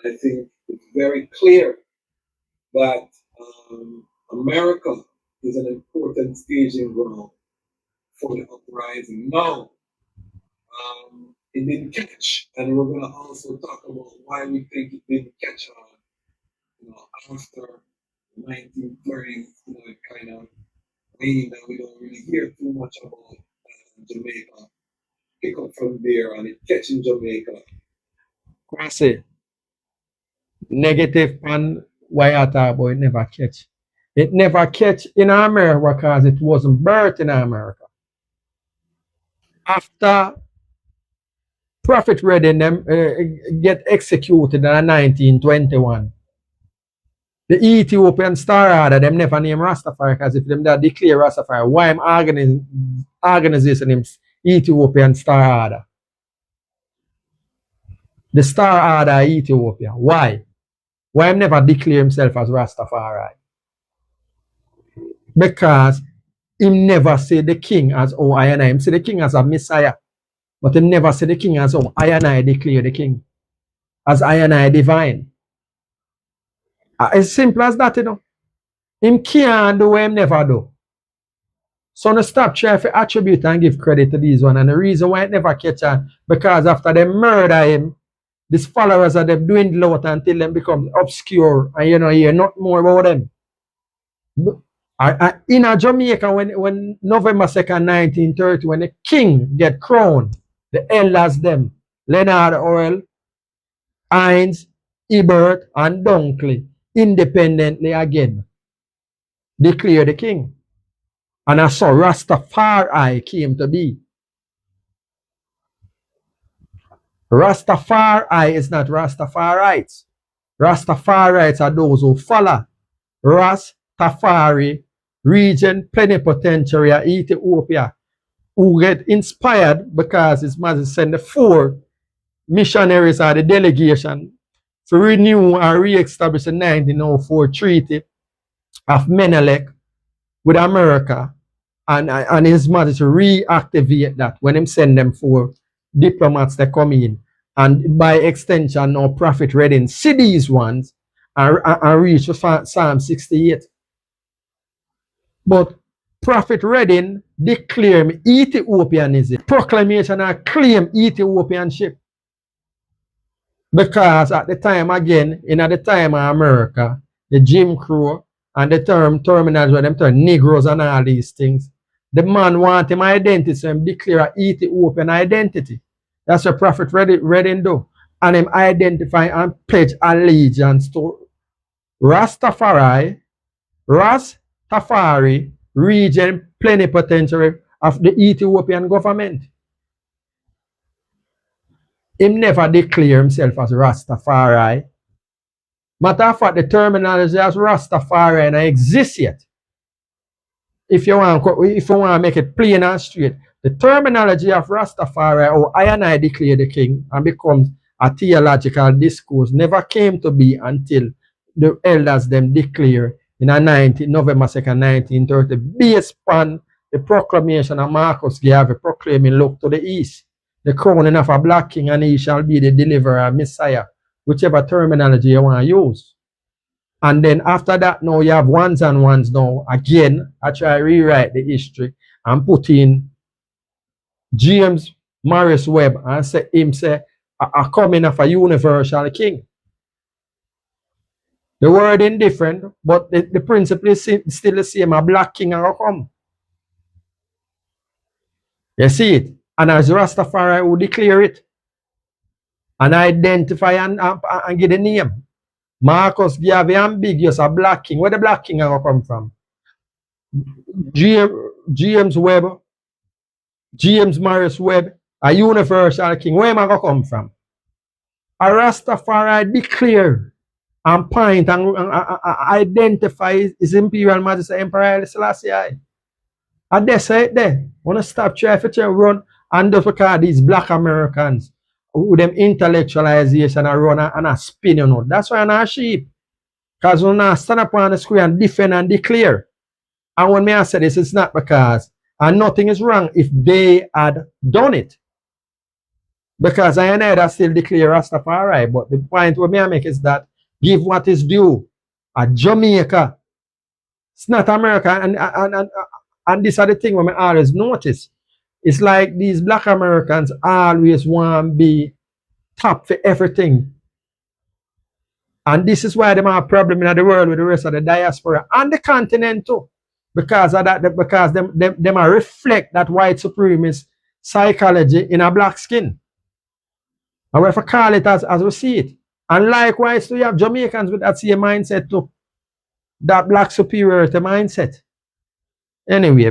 I think it's very clear that America is an important staging ground for the uprising. Now, it didn't catch, and we're going to also talk about why we think it didn't catch on. After the 1930s, it kind of waned, and we don't really hear too much about Jamaica. Pick up from there, and it catching Jamaica. Kwasi, negative pan why I talk about it never catch. It never catch in America because it wasn't birthed in America. After Prophet Redding them get executed in 1921, the Ethiopian Star Order, them never name Rastafari because if them that declare Rastafari, why am organization him Ethiopian Star Order? The Star Order Ethiopia. Why? Why him never declare himself as Rastafari? Because him never say the king as oh I and I. Him say the king as a Messiah. But him never say the king as oh I and I declare the king. As I and I divine. As simple as that, you know. Him can't do what him never do. So no stop trying to attribute and give credit to these one. And the reason why it never catch on, because after they murder him, these followers are them dwindle out until them become obscure and you know hear not more about them. In Jamaica, when November 2nd, 1930, when the king get crowned, the elders them, Leonard Orwell, Hines, Ebert, and Dunkley, independently again, declare the king. And I saw Rastafari came to be. Rastafari is not Rastafarites. Rastafarites are those who follow Rastafari region plenipotentiary of Ethiopia, who get inspired because His Majesty sent the 4 missionaries or the delegation to renew and re-establish the 1904 Treaty of Menelek with America, and His Majesty reactivate that when him send them 4 diplomats that come in, and by extension now Prophet Redding see these ones and reach Psalm 68. But Prophet Redding declare Ethiopianism, proclamation and claim Ethiopianship. Because at the time again, in at the time of America, the Jim Crow and the terminals where them turn Negroes and all these things, the man want him identity, so him declare Ethiopian identity. That's what Prophet Redding do. And him identify and pledge allegiance to Rastafari region plenipotentiary of the Ethiopian government. Him never declare himself as Rastafari. Matter of fact, the terminology as Rastafari and exists yet. If you want to make it plain and straight, the terminology of Rastafari or I and I declare the king and becomes a theological discourse never came to be until the elders them declare in November 2nd, 1930, based upon the proclamation of Marcus Garvey proclaiming, look to the east, the crowning of a black king, and he shall be the deliverer, Messiah, whichever terminology you want to use. And then after that, now you have ones and ones now. Again, I try to rewrite the history and put in James Morris Webb and say him say a coming of a universal king. The word is different, but the principle is still the same. A black king will come. You see it? And as Rastafari will declare it and identify and give the name. Marcus Garvey ambiguous, a black king. Where the black king will come from? James Webb, James Morris Webb, a universal king. Where am I going to come from? A Rastafari declare and point and identify His Imperial Majesty Emperor Haile Selassie. And they say it there. Want to stop trying to run and just because these black Americans with them intellectualization and run and a spin, you know. That's why I'm not sheep. Because when I stand up on the screen and defend and declare. And when I say this, it's not because and nothing is wrong if they had done it. Because I know that still declare Rastafari, but the point what me I make is that give what is due. A Jamaica, it's not America, and this are the thing when I always notice. It's like these black Americans always want to be top for everything. And this is why they have a problem in the world with the rest of the diaspora and the continent too. Because of that, because them reflect that white supremacist psychology in a black skin. And we have to call it as we see it. And likewise, we have Jamaicans with that same mindset too. That black superiority mindset. Anyway,